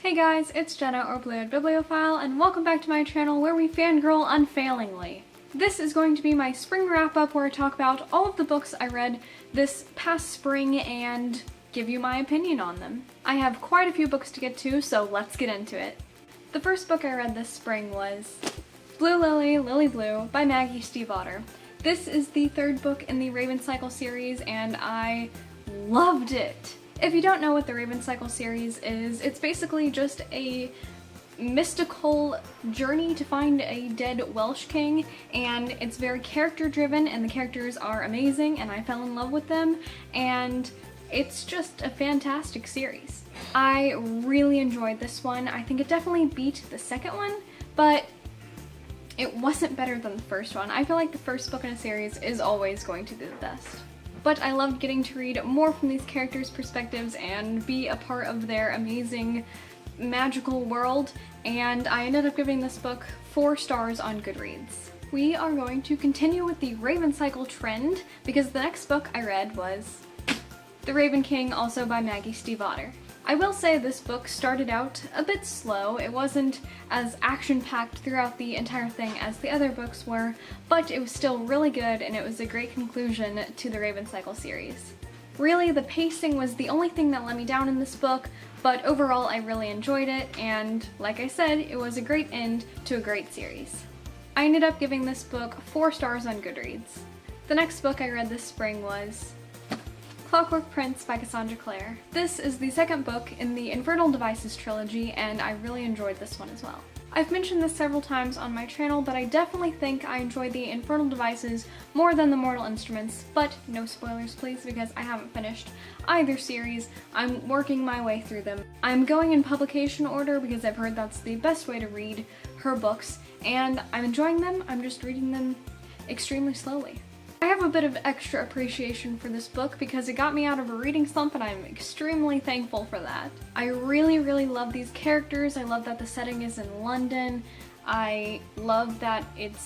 Hey guys, it's Jenna or Blueeyed Bibliophile, and welcome back to my channel where we fangirl unfailingly. This is going to be my spring wrap-up where I talk about all of the books I read this past spring and give you my opinion on them. I have quite a few books to get to, so let's get into it. The first book I read this spring was Blue Lily, Lily Blue by Maggie Stiefvater. This is the third book in the Raven Cycle series, and I loved it! If you don't know what the Raven Cycle series is, it's basically just a mystical journey to find a dead Welsh king, and it's very character driven, and the characters are amazing, and I fell in love with them, and it's just a fantastic series. I really enjoyed this one. I think it definitely beat the second one, but it wasn't better than the first one. I feel like the first book in a series is always going to be the best. But I loved getting to read more from these characters' perspectives and be a part of their amazing magical world, and I ended up giving this book 4 stars on Goodreads. We are going to continue with the Raven Cycle trend because the next book I read was The Raven King, also by Maggie Stiefvater. I will say this book started out a bit slow. It wasn't as action-packed throughout the entire thing as the other books were, but it was still really good and it was a great conclusion to the Raven Cycle series. Really, the pacing was the only thing that let me down in this book, but overall I really enjoyed it, and like I said, it was a great end to a great series. I ended up giving this book 4 stars on Goodreads. The next book I read this spring was Clockwork Prince by Cassandra Clare. This is the second book in the Infernal Devices trilogy, and I really enjoyed this one as well. I've mentioned this several times on my channel, but I definitely think I enjoyed the Infernal Devices more than the Mortal Instruments, but no spoilers please because I haven't finished either series. I'm working my way through them. I'm going in publication order because I've heard that's the best way to read her books, and I'm enjoying them. I'm just reading them extremely slowly. I have a bit of extra appreciation for this book because it got me out of a reading slump, and I'm extremely thankful for that. I really love these characters. I love that the setting is in London. I love that it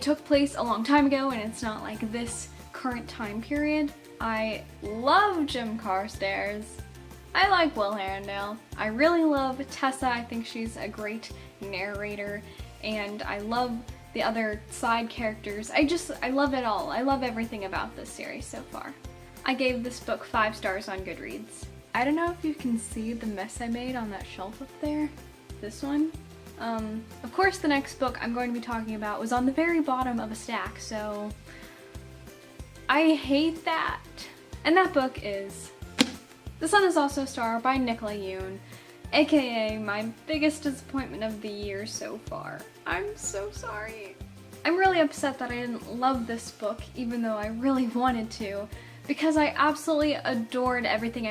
took place a long time ago and it's not like this current time period. I love Jim Carstairs. I like Will Herondale. I really love Tessa. I think she's a great narrator, and I love the other side characters. I love it all. I love everything about this series so far. I gave this book 5 stars on Goodreads. I don't know if you can see the mess I made on that shelf up there. This one. Of course the next book I'm going to be talking about was on the very bottom of a stack, so I hate that. And that book is The Sun Is Also a Star by Nicola Yoon, aka my biggest disappointment of the year so far. I'm so sorry. I'm really upset that I didn't love this book, even though I really wanted to, because I absolutely adored Everything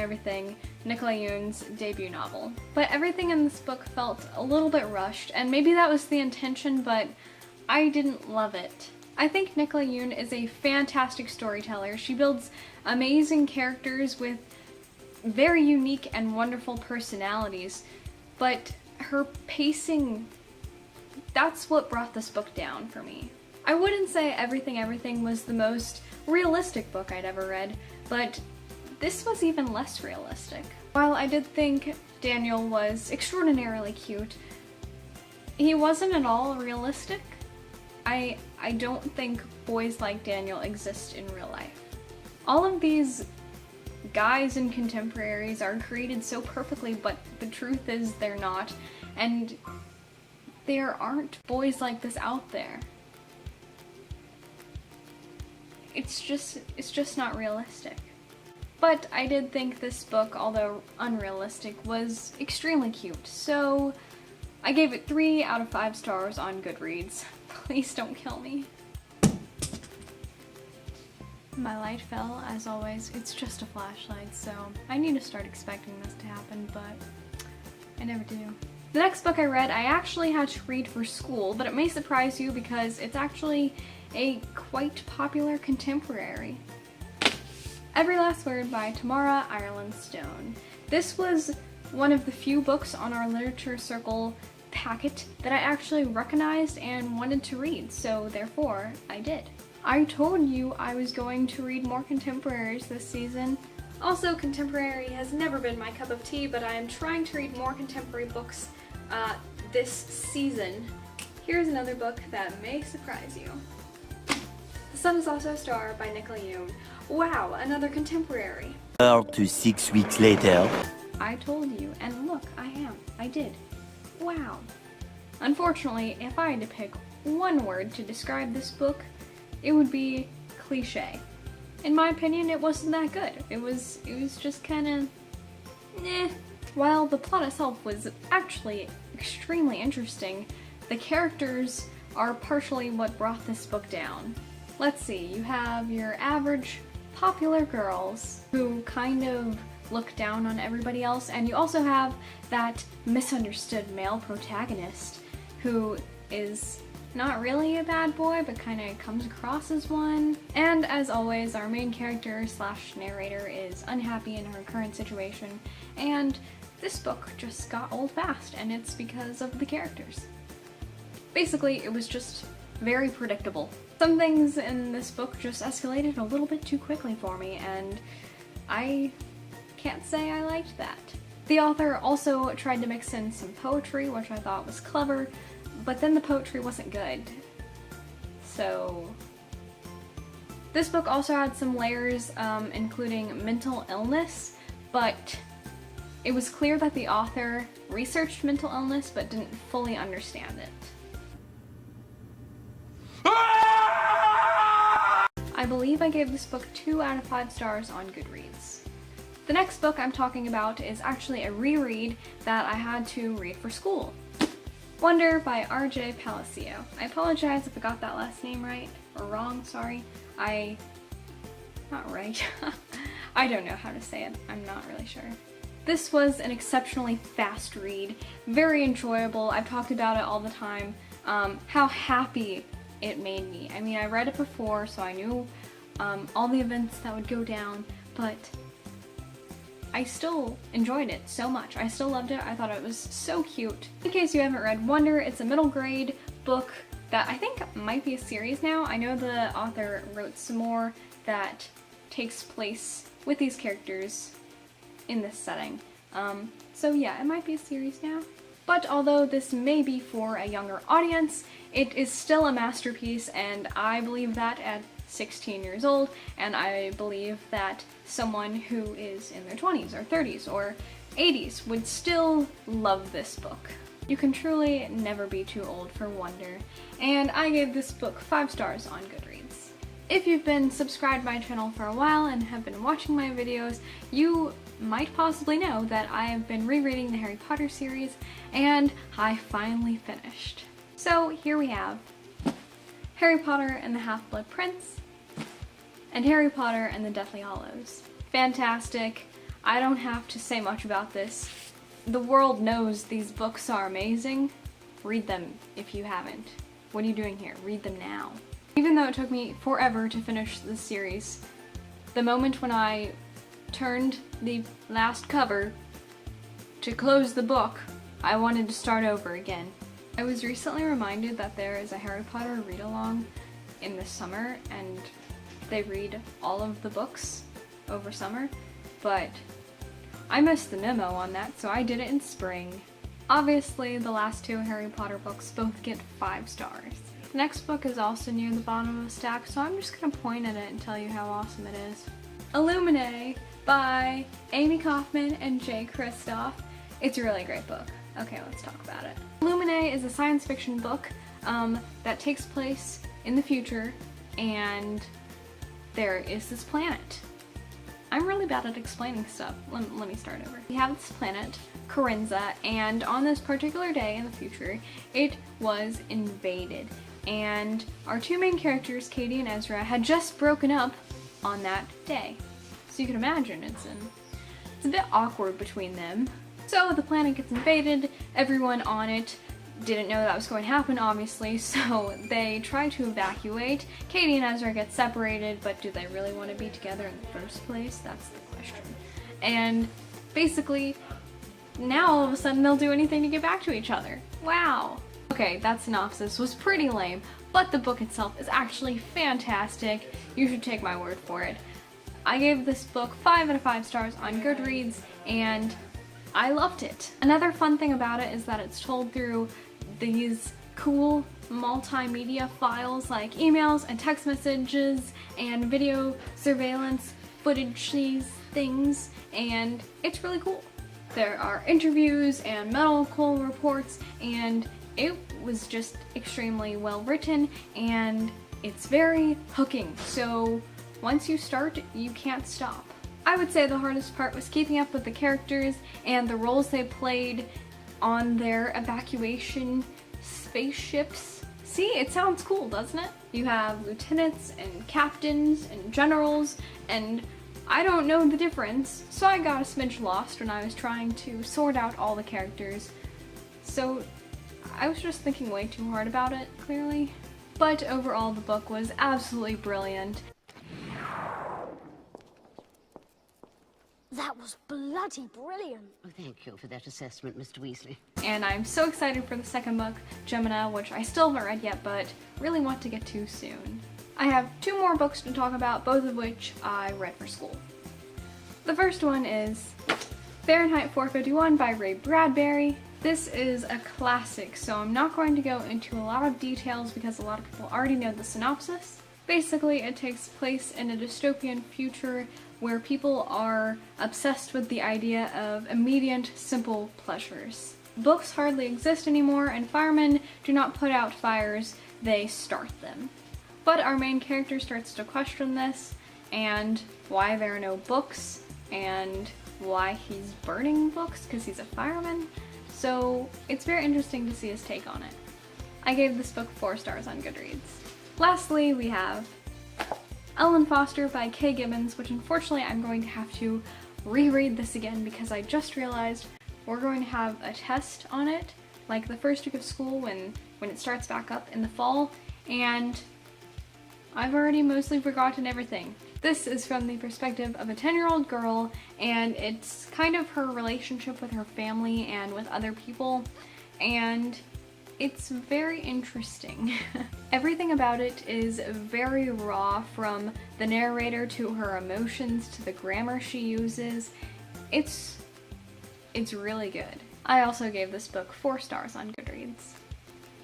Nicola Yoon's debut novel. But everything in this book felt a little bit rushed, and maybe that was the intention, but I didn't love it. I think Nicola Yoon is a fantastic storyteller. She builds amazing characters with very unique and wonderful personalities, but her pacing, that's what brought this book down for me. I wouldn't say Everything was the most realistic book I'd ever read, but this was even less realistic. While I did think Daniel was extraordinarily cute, he wasn't at all realistic. I don't think boys like Daniel exist in real life. All of these guys and contemporaries are created so perfectly, but the truth is they're not, and there aren't boys like this out there. It's just not realistic. But I did think this book, although unrealistic, was extremely cute, so I gave it 3 out of 5 stars on Goodreads. Please don't kill me. My light fell, as always. It's just a flashlight, so I need to start expecting this to happen, but I never do. The next book I read, I actually had to read for school, but it may surprise you because it's actually a quite popular contemporary. Every Last Word by Tamara Ireland Stone. This was one of the few books on our literature circle packet that I actually recognized and wanted to read, so therefore I did. I told you I was going to read more contemporaries this season. Also, contemporary has never been my cup of tea, but I am trying to read more contemporary books this season. Here's another book that may surprise you. The Sun Is Also a Star by Nicola Yoon. Wow, another contemporary. 4 to 6 weeks later. I told you, and look, I did. Wow. Unfortunately, if I had to pick one word to describe this book, it would be cliche. In my opinion, it wasn't that good. It was just kinda eh. While the plot itself was actually extremely interesting, the characters are partially what brought this book down. Let's see, you have your average popular girls who kind of look down on everybody else, and you also have that misunderstood male protagonist who is not really a bad boy, but kind of comes across as one. And as always, our main character slash narrator is unhappy in her current situation, and this book just got old fast, and it's because of the characters. Basically, it was just very predictable. Some things in this book just escalated a little bit too quickly for me, and I can't say I liked that. The author also tried to mix in some poetry, which I thought was clever, but then the poetry wasn't good. So this book also had some layers, including mental illness, but it was clear that the author researched mental illness but didn't fully understand it. I believe I gave this book 2 out of 5 stars on Goodreads. The next book I'm talking about is actually a reread that I had to read for school. Wonder by R.J. Palacio. I apologize if I got that last name right, or wrong, sorry. Not right. I don't know how to say it, I'm not really sure. This was an exceptionally fast read, very enjoyable. I've talked about it all the time, how happy it made me. I mean, I read it before, so I knew all the events that would go down, but I still enjoyed it so much. I still loved it. I thought it was so cute. In case you haven't read Wonder, it's a middle grade book that I think might be a series now. I know the author wrote some more that takes place with these characters in this setting. So yeah, it might be a series now. But although this may be for a younger audience, it is still a masterpiece, and I believe that at 16 years old, and I believe that someone who is in their 20s or 30s or 80s would still love this book. You can truly never be too old for Wonder, and I gave this book 5 stars on Goodreads. If you've been subscribed to my channel for a while and have been watching my videos, you might possibly know that I have been rereading the Harry Potter series, and I finally finished. So here we have Harry Potter and the Half-Blood Prince, and Harry Potter and the Deathly Hallows. Fantastic. I don't have to say much about this. The world knows these books are amazing. Read them if you haven't. What are you doing here? Read them now. Even though it took me forever to finish this series, the moment when I turned the last cover to close the book, I wanted to start over again. I was recently reminded that there is a Harry Potter read-along in the summer, and they read all of the books over summer, but I missed the memo on that, so I did it in spring. Obviously, the last 2 Harry Potter books both get 5 stars. The next book is also near the bottom of the stack, so I'm just gonna point at it and tell you how awesome it is. Illuminae by Amy Kaufman and Jay Kristoff. It's a really great book. Okay, let's talk about it. Illuminae is a science fiction book that takes place in the future, and there is this planet. I'm really bad at explaining stuff. Let me start over. We have this planet, Corinza, and on this particular day in the future, it was invaded. And our 2 main characters, Katie and Ezra, had just broken up on that day. So you can imagine it's a bit awkward between them. So the planet gets invaded, everyone on it didn't know that was going to happen, obviously, so they try to evacuate. Katie and Ezra get separated, but do they really want to be together in the first place? That's the question. And basically, now all of a sudden they'll do anything to get back to each other. Wow! Okay, that synopsis was pretty lame, but the book itself is actually fantastic. You should take my word for it. I gave this book 5 out of 5 stars on Goodreads, and I loved it. Another fun thing about it is that it's told through these cool multimedia files like emails and text messages and video surveillance footage things, and it's really cool. There are interviews and medical reports, and it was just extremely well written, and it's very hooking. So once you start, you can't stop. I would say the hardest part was keeping up with the characters and the roles they played on their evacuation spaceships. See, it sounds cool, doesn't it? You have lieutenants and captains and generals, and I don't know the difference, so I got a smidge lost when I was trying to sort out all the characters. So I was just thinking way too hard about it, clearly. But overall, the book was absolutely brilliant. That was bloody brilliant. Oh, thank you for that assessment, Mr. Weasley. And I'm so excited for the second book, Gemina, which I still haven't read yet, but really want to get to soon. I have 2 more books to talk about, both of which I read for school. The first one is Fahrenheit 451 by Ray Bradbury. This is a classic, so I'm not going to go into a lot of details because a lot of people already know the synopsis. Basically, it takes place in a dystopian future where people are obsessed with the idea of immediate, simple pleasures. Books hardly exist anymore, and firemen do not put out fires, they start them. But our main character starts to question this, and why there are no books, and why he's burning books because he's a fireman. So it's very interesting to see his take on it. I gave this book 4 stars on Goodreads. Lastly, we have Ellen Foster by Kay Gibbons, which unfortunately I'm going to have to reread this again because I just realized we're going to have a test on it, like the first week of school when it starts back up in the fall, and I've already mostly forgotten everything. This is from the perspective of a 10-year-old girl, and it's kind of her relationship with her family and with other people, and it's very interesting. Everything about it is very raw, from the narrator to her emotions to the grammar she uses. It's really good. I also gave this book 4 stars on Goodreads.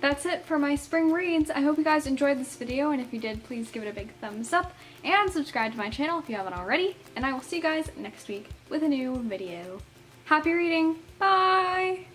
That's it for my spring reads. I hope you guys enjoyed this video, and if you did, please give it a big thumbs up and subscribe to my channel if you haven't already, and I will see you guys next week with a new video. Happy reading! Bye!